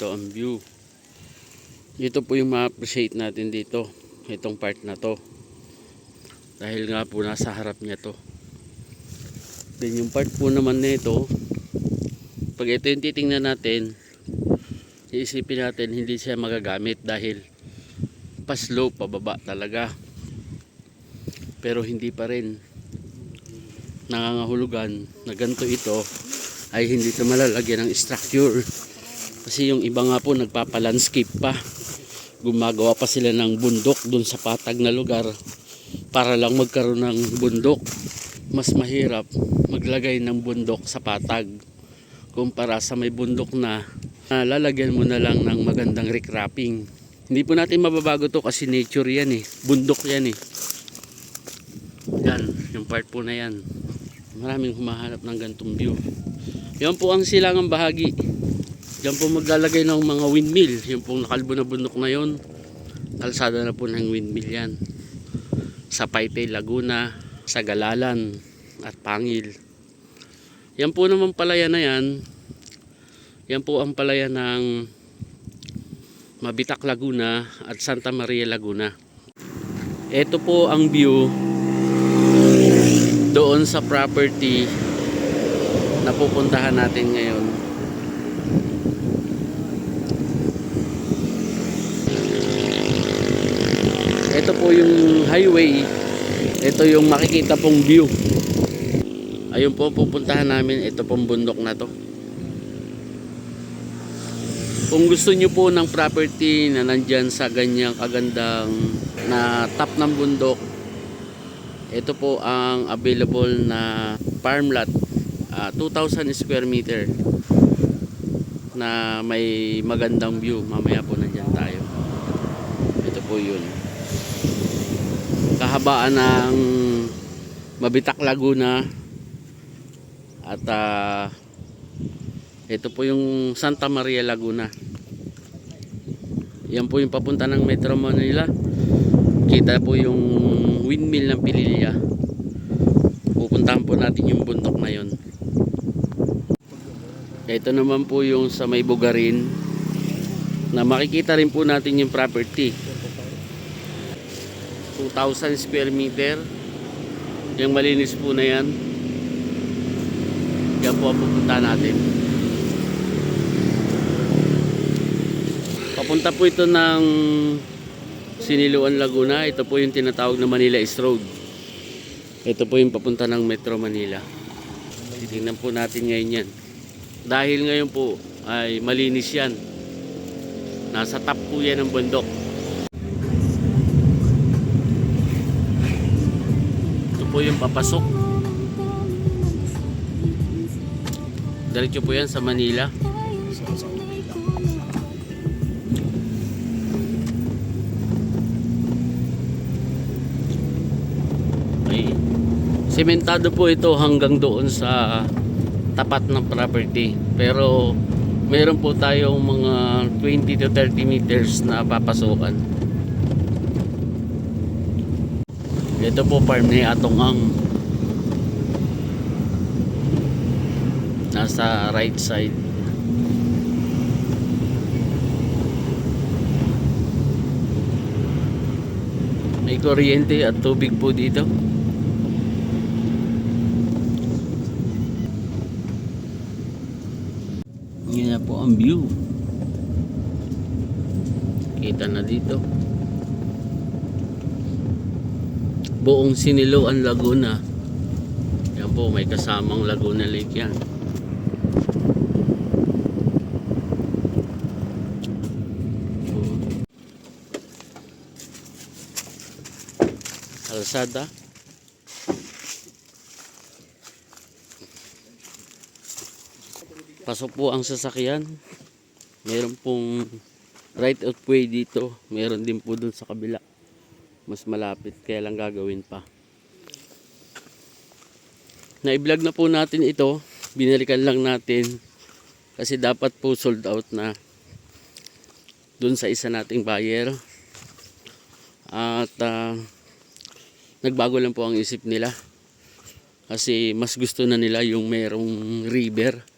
Ito ang view. Ito po yung ma-appreciate natin dito. Itong part na to. Dahil nga po nasa harap niya to. Then yung part po naman nito, pag ito yung titingnan natin, iisipin natin hindi siya magagamit dahil pa-slope, pababa talaga. Pero hindi pa rin. Nangangahulugan na ganito ito ay hindi ito malalagyan ng structure. Kasi yung iba nga po nagpapalandscape pa. Gumagawa pa sila ng bundok dun sa patag na lugar para lang magkaroon ng bundok. Mas mahirap maglagay ng bundok sa patag kumpara sa may bundok na lalagyan mo na lang ng magandang recropping. Hindi po natin mababago to kasi nature yan eh, bundok yan eh. Yan, yung part po na yan, maraming humahanap ng gantong view. Yan po ang silangang bahagi. Yan po maglalagay ng mga windmill. Yung pong nakalbo na bundok na yon, kalsada na po ng windmill yan sa Paitay, Laguna, sa Galalan at Pangil. Yan po naman palaya na yan. Yan po ang palaya ng Mabitak, Laguna at Santa Maria, Laguna. Ito po ang view doon sa property na pupuntahan natin ngayon. Ito po yung highway. Ito yung makikita pong view. Ayun po pupuntahan namin. Ito pong bundok na to. Kung gusto nyo po ng property na nandyan sa ganyang kagandang na top ng bundok, ito po ang available na farm lot, 2,000 square meter na may magandang view. Mamaya po nandyan tayo. Ito po yun. Kahabaan ng Mabitak, Laguna at ito po yung Santa Maria, Laguna. Yan po yung papunta ng Metro Manila. Kita po yung windmill ng Pililya. Pupuntahan po natin yung bundok na yon. Ito naman po yung sa may Bugarin na makikita rin po natin yung property. 2,000 square meter. Yung malinis po na yan. Yan po ang pupuntahan natin. Papunta po ito ng Siniloan, Laguna. Ito po yung tinatawag na Manila East Road. Ito po yung papunta ng Metro Manila. Titingnan po natin ngayon yan. Dahil ngayon po ay malinis yan. Nasa top po yan ng bundok. Ito po yung papasok. Diretso po yan sa Manila. Sementado po ito hanggang doon sa tapat ng property. Pero meron po tayong mga 20 to 30 meters na papasukan. Ito po farm ni Atong Ang. Nasa right side. May kuryente at tubig po dito. Yan na po ang view. Kita na dito. Buong Siniloan, Laguna. Yan po, may kasamang Laguna Lake yan. Kalsada. Pasok po ang sasakyan. Meron pong right of way dito. Meron din po dun sa kabila. Mas malapit, kaya lang gagawin pa. Na-vlog na po natin ito. Binalikan lang natin kasi dapat po sold out na dun sa isa nating buyer. At nagbago lang po ang isip nila. Kasi mas gusto na nila yung merong river.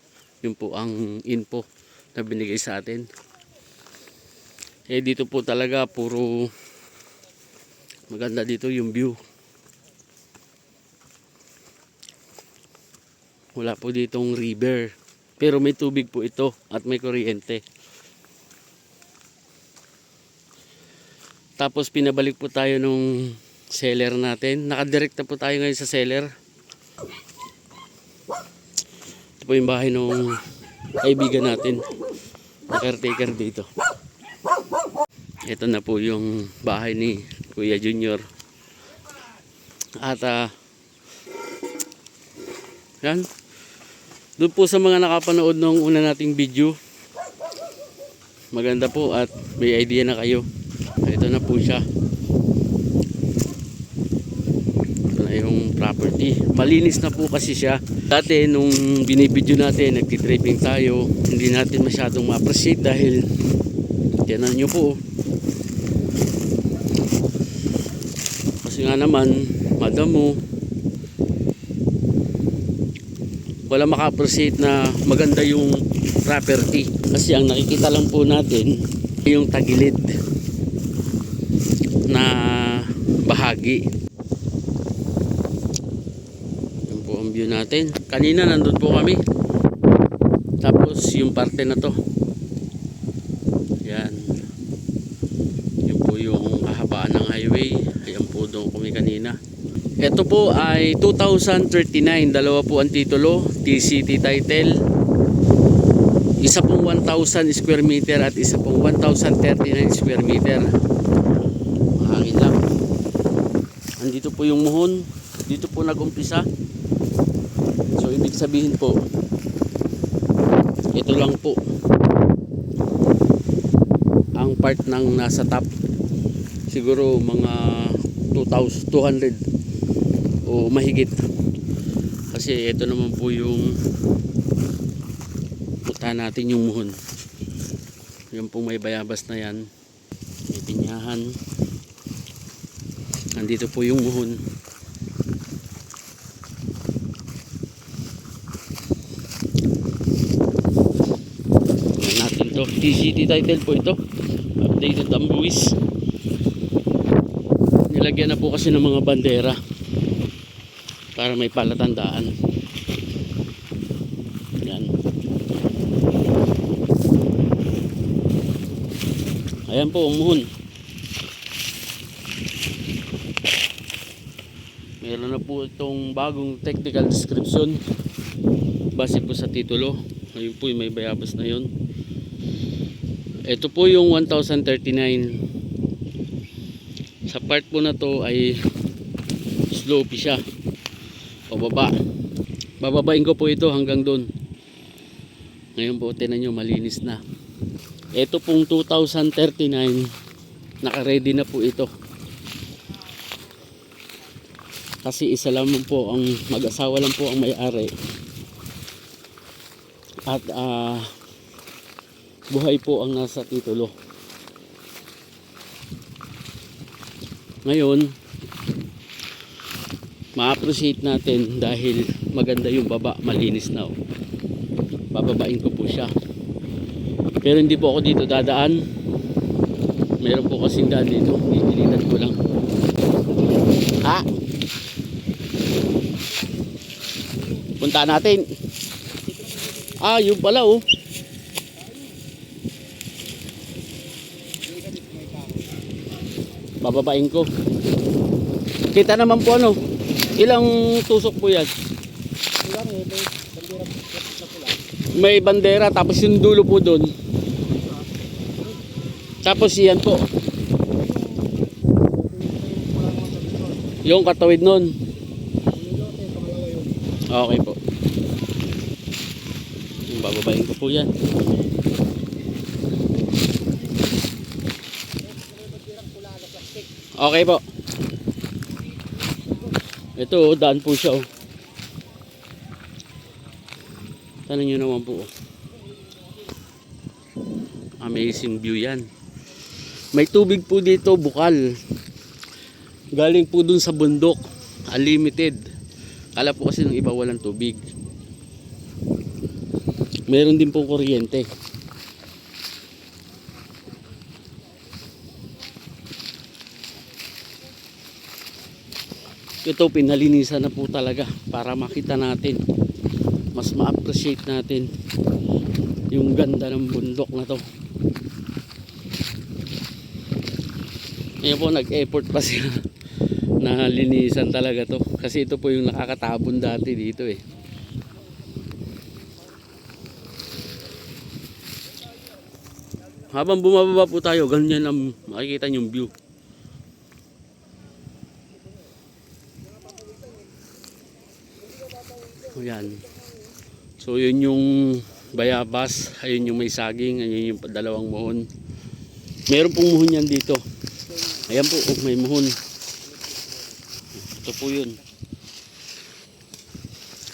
Yun po ang info na binigay sa atin. Eh dito po talaga puro maganda dito yung view. Wala po ditong river. Pero may tubig po ito at may kuryente. Tapos pinabalik po tayo nung seller natin. Nakadirect na po tayo ngayon sa seller. Ito po yung bahay nung kaibigan natin. Na caretaker dito. Ito na po yung bahay ni Kuya Junior. At yan. Doon po sa mga nakapanood ng una nating video, maganda po at may idea na kayo. Ito na po siya. Ito na yung property. Malinis na po kasi siya. Dati nung binibideo natin, nagtitripping tayo, hindi natin masyadong ma-appreciate dahil tiyanan nyo po. Kasi nga naman, madamo. Wala maka-appreciate na maganda yung property. Kasi ang nakikita lang po natin yung tagilid na bahagi. Yan po ang view natin. Kanina nandun po kami. Tapos yung parte na to. Yan. Yan po yung kahabaan ng highway. Ayan po doon kami kanina. Ito po ay 2039. Dalawa po ang titulo. TCT title. Isa pong 1,000 square meter at isa pong 1,039 square meter. Mahangin lang. Andito po yung muhon. Dito po nag-umpisa. So ibig sabihin po, ito lang po ang part ng nasa top. Siguro mga 2,200 o mahigit. Kasi ito naman po yung punta natin yung muhon. Yung pong may bayabas na yan, may pinyahan. Nandito po yung muhon. Yan natin to. TCT title po ito. Updated ang buwis. Nilagyan na po kasi ng mga bandera para may palatandaan. Yan. Ayan po ang muhon. Meron na po itong bagong technical description base po sa titulo. Ayun po yung may bayabas na yun. Ito po yung 1039. Sa part po na to ay slope siya. Pababa. Bababain ko po ito hanggang doon. Ngayon po tinan nyo malinis na. Ito pong 2039 naka-ready na po ito. Kasi isa lang po ang mag-asawa lang po ang may-ari. At buhay po ang nasa titulo. Ngayon ma-appreciate natin dahil maganda yung baba, malinis na. Bababain ko po siya. Pero hindi po ako dito dadaan. Meron po kasing daan dito. Dilitan ko lang. Ha? Punta natin. Yun pala oh. Bababain ko. Kita naman po ano. Ilang tusok po yan? May bandera tapos yung dulo po doon. Tapos yan po. Yung katawid nun. Okay po. Bababain ko po yan. Okay po. Ito, daan po siya. Tanong nyo naman po. Amazing view yan. May tubig po dito, bukal. Galing po dun sa bundok. Unlimited. Kala po kasi ng iba walang tubig. Meron din po kuryente. Ito pinalinisan na po talaga para makita natin, mas ma-appreciate natin yung ganda ng bundok na to. Ngayon po nag-effort pa sila na linisan talaga to, kasi ito po yung nakakatabon dati dito eh. Habang bumababa po tayo, ganyan ang makikita yung view. Ayan. So yun yung bayabas, ayun yung may saging, ayun yung dalawang muhon. Meron pong muhon yan dito. Ayan po, oh, may muhon. Ito po yun.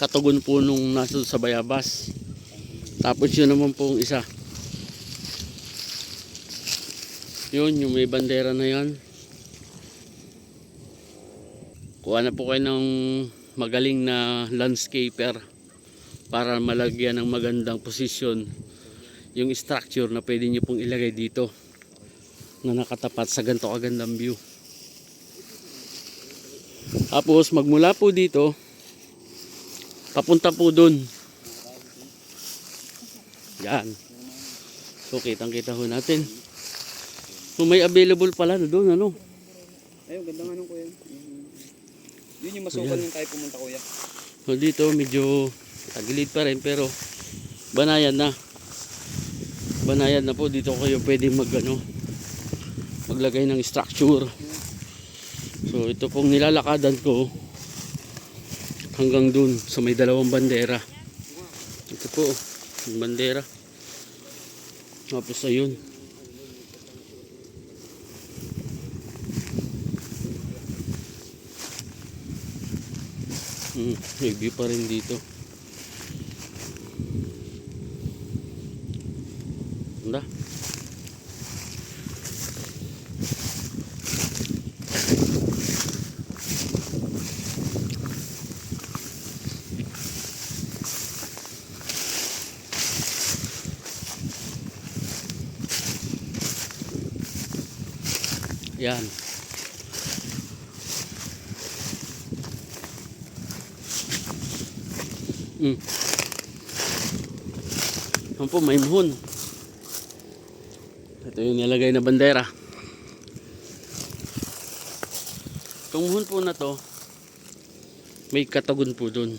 Katugon po nung nasa sa bayabas. Tapos yun naman pong isa. Yun, yung may bandera na yan. Kuha na po kayo ng magaling na landscaper para malagyan ng magandang posisyon yung structure na pwede nyo pong ilagay dito na nakatapat sa ganito kagandang view. Tapos magmula po dito papunta po dun. Yan. So kitang kita ho natin. So may available pala na doon, ano? Ayun, ganda nga nung kuya. Yun yung masukal yung tayo pumunta kuya. So dito medyo tagilid pa rin pero banayan na. Banayan na po, dito kayo pwede maglagay ng structure. So ito pong nilalakadan ko hanggang dun sa may dalawang bandera. Ito po yung bandera. Tapos ayun. May view pa rin dito. Ganda. Yan. Yan po, may muhon. Ito yung nilagay na bandera. Itong muhon po na to, may katagun po dun.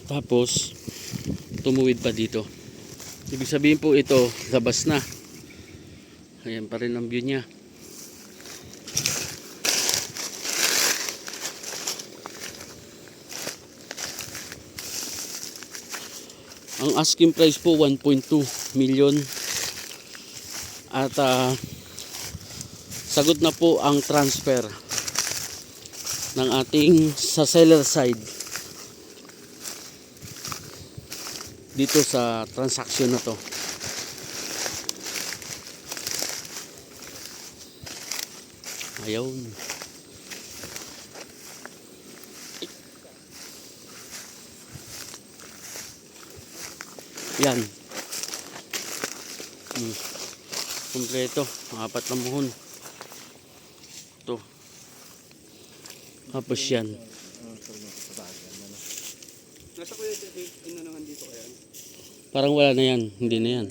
Tapos tumuwid pa dito. Ibig sabihin po ito, labas na. Ayan pa rin ang view niya. Ang asking price po 1.2 million. At sagot na po ang transfer ng ating sa seller side dito sa transaction na to. Ayun. Yan. Kompleto. Apat na muhon. Ito. Tapos yan. Nasa kuya inanangan dito kaya? Parang wala na yan. Hindi na yan.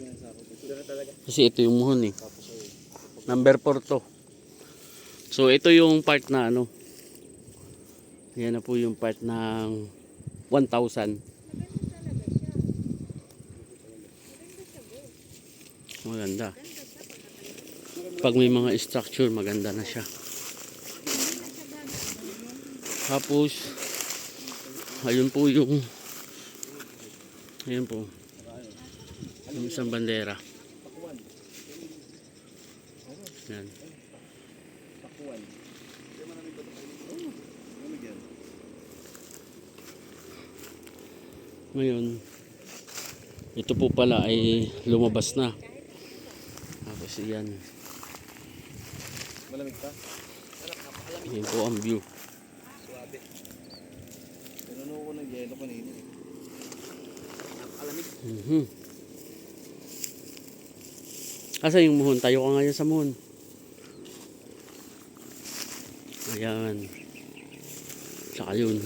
Kasi ito yung muhon eh. Number 4 to. So ito yung part na ano. Yan na po yung part ng 1,000. Maganda. Pag may mga structure, maganda na siya. Tapos ayun po yung isang bandera. Yan. Ngayon ito po pala ay lumabas na. Tapos yan. Malamig pa? Yan po ang view. Suwabe. Pinuno ko ng yelo kanina. Napakalamig. Asa yung muhon? Tayo ka ngayon sa muhon. Ayan. Saka yun.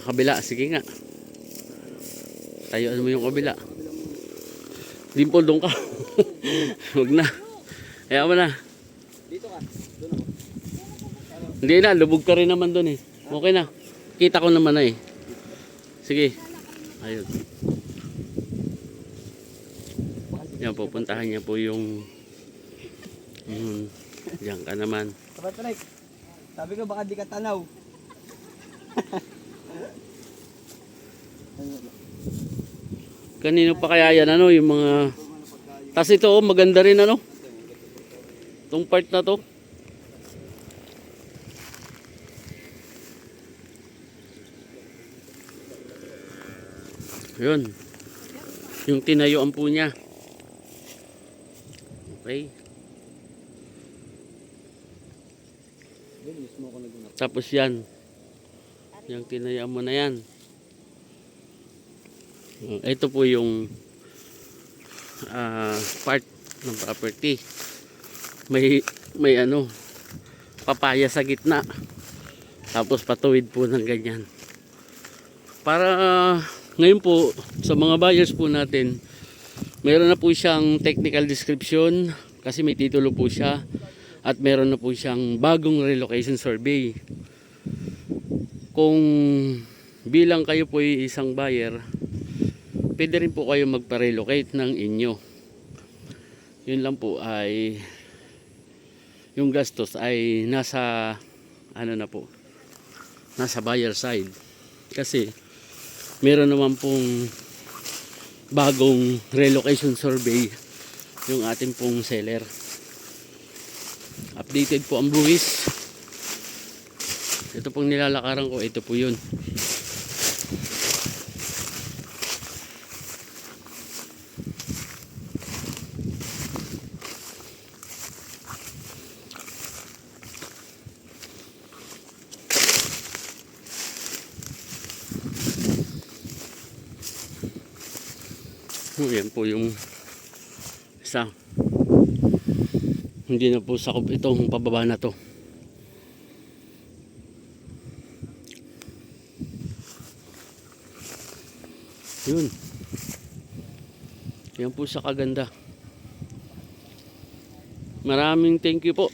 Kabila, sige nga. Tayo mo yung kabila. Dimple, doon ka. Huwag na. Kaya mo na. Dito ka. Doon ako. Hindi na, lubog ka rin naman doon eh. Okay na. Kita ko naman na eh. Sige. Ayun. Yan, pupuntahan niya po yung diyan ka naman. Patrick, sabi ko baka di ka tanaw. Kanino pa kaya yan ano, yung mga... Tas ito oh, maganda rin ano. Itong part na to. Yun. Yung tinayuan po niya. Okay. Tapos yan. Yung tinayuan mo na yan. Ito po yung part ng property. May ano, papaya sa gitna. Tapos patuwid po ng ganyan. Para ngayon po sa mga buyers po natin, meron na po siyang technical description kasi may titulo po siya at meron na po siyang bagong relocation survey. Kung bilang kayo po ay isang buyer, pwede rin po kayo magpa-relocate ng inyo. Yun lang po ay yung gastos ay nasa ano na po, nasa buyer side. Kasi meron naman pong bagong relocation survey yung ating pong seller. Updated po ang buwis. Ito pong nilalakaran ko, ito po yun. Yan po yung isa. Hindi na po sakop itong pababa na to. Yun. Yan po sa kaganda. Maraming thank you po.